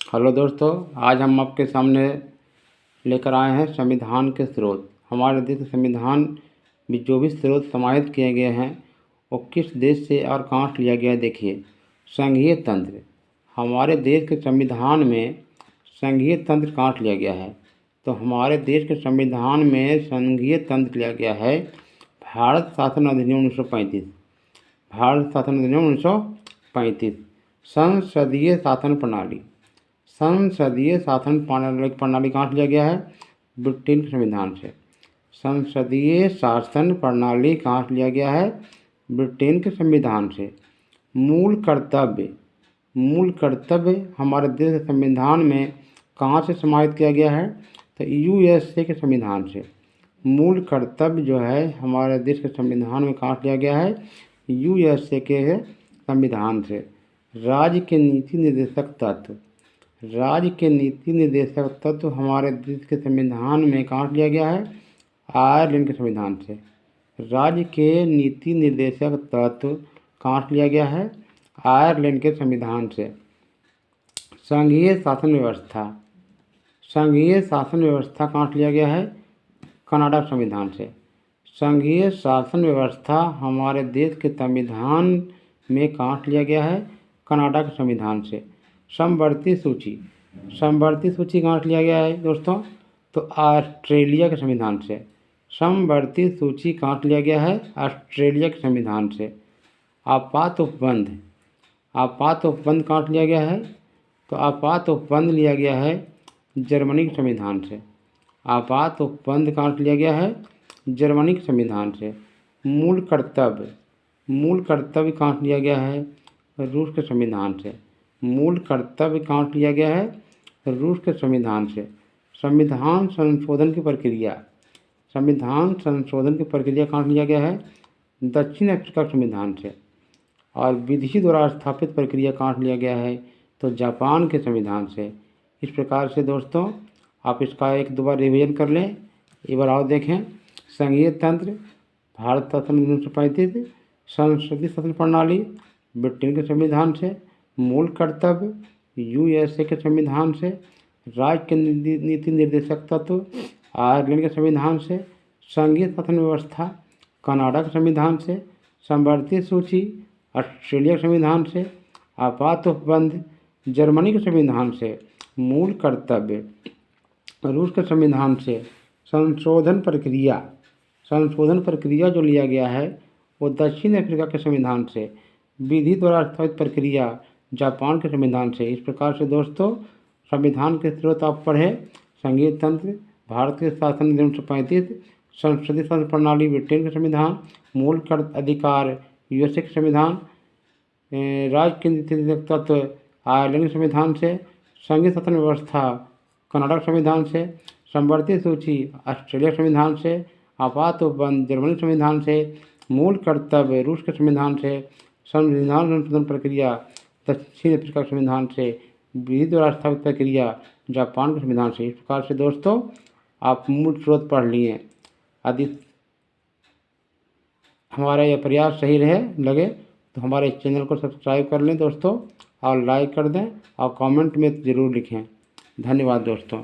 Hello दोस्तों, आज हम आपके सामने लेकर आए हैं संविधान के स्रोत। हमारे देश के संविधान में जो भी स्रोत समाहित किए गए हैं वो किस देश से और कहाँ से लिया गया है। देखिए, संघीय तंत्र। हमारे देश के संविधान में संघीय तंत्र कहाँ से लिया गया है, तो हमारे देश के संविधान में संघीय तंत्र लिया गया है भारत शासन अधिनियम 1935। भारत शासन अधिनियम 1935। संसदीय शासन प्रणाली। संसदीय शासन प्रणाली कहाँ से लिया गया है, ब्रिटेन के संविधान से। संसदीय शासन प्रणाली कहाँ से लिया गया है, ब्रिटेन के संविधान से। मूल कर्तव्य। मूल कर्तव्य हमारे देश के संविधान में कहाँ से समाहित किया गया है, तो यूएसए के संविधान से। मूल कर्तव्य जो है हमारे देश के संविधान में कहाँ से लिया गया है, यूएसए के संविधान से। राज्य के नीति निर्देशक तत्व। राज्य के नीति निर्देशक तत्व हमारे देश के संविधान में कहाँ से लिया गया है, आयरलैंड के संविधान से। राज्य के नीति निर्देशक तत्व कहाँ से लिया गया है, आयरलैंड के संविधान से। संघीय शासन व्यवस्था। संघीय शासन व्यवस्था कहाँ से लिया गया है, कनाडा संविधान से। संघीय शासन व्यवस्था हमारे देश के संविधान में कहाँ से लिया गया है, कनाडा के संविधान से। समवर्ती सूची। समवर्ती सूची कहाँ से लिया गया है दोस्तों, तो ऑस्ट्रेलिया के संविधान से। समवर्ती सूची कहाँ से लिया गया है, ऑस्ट्रेलिया के संविधान से। आपात उपबंध। आपात उपबंध कहाँ से लिया गया है, तो आपात उपबंध लिया गया है जर्मनी के संविधान से। आपात उपबंध कहाँ से लिया गया है, जर्मनी के संविधान से। मूल कर्तव्य। मूल कर्तव्य कहाँ से लिया गया है, रूस के संविधान से। मूल कर्तव्य कहाँ से लिया गया है, रूस के संविधान से। संविधान संशोधन की प्रक्रिया। संविधान संशोधन की प्रक्रिया कहाँ से लिया गया है, दक्षिण अफ्रीका के संविधान से। और विधि द्वारा स्थापित प्रक्रिया कहाँ से लिया गया है, तो जापान के संविधान से। इस प्रकार से दोस्तों आप इसका एक दो बार रिवीजन कर लें। एक बार और देखें। संघीय तंत्र, भारत शासन 1935। संसदीय शासन प्रणाली, ब्रिटेन के संविधान से। मूल कर्तव्य, यूएसए के संविधान से। राज्य के नीति निर्देशक तत्व, आयरलैंड के संविधान से। संघीय शासन व्यवस्था, कनाडा के संविधान से। समवर्ती सूची, ऑस्ट्रेलिया के संविधान से। आपात उपबंध, जर्मनी के संविधान से। मूल कर्तव्य, रूस के संविधान से। संशोधन प्रक्रिया। संशोधन प्रक्रिया जो लिया गया है वो दक्षिण अफ्रीका के संविधान से। विधि द्वारा स्थापित प्रक्रिया, जापान के संविधान से। इस प्रकार से दोस्तों संविधान के स्रोत आप पढ़े। संघीय तंत्र, भारत के शासन 1935। संसदीय शासन प्रणाली, ब्रिटेन के संविधान। मूल कर अधिकार, यूएसए के संविधान। राज्य के नीति निर्देशक तत्व, आयरलैंड के संविधान से। संघीय शासन व्यवस्था, कनाडा के संविधान से। समवर्ती सूची, ऑस्ट्रेलिया के संविधान से। आपात उपबंध, जर्मनी के संविधान से। मूल कर्तव्य, रूस के संविधान से। संविधान संशोधन प्रक्रिया, दक्षिण अफ्रीका के संविधान से। विधि द्वारा स्थापित प्रक्रिया, जापान के संविधान से। इस प्रकार से दोस्तों आप मूल स्रोत पढ़ लिए। यदि हमारा यह प्रयास सही लगे तो हमारे चैनल को सब्सक्राइब कर लें दोस्तों, और लाइक कर दें और कमेंट में ज़रूर लिखें। धन्यवाद दोस्तों।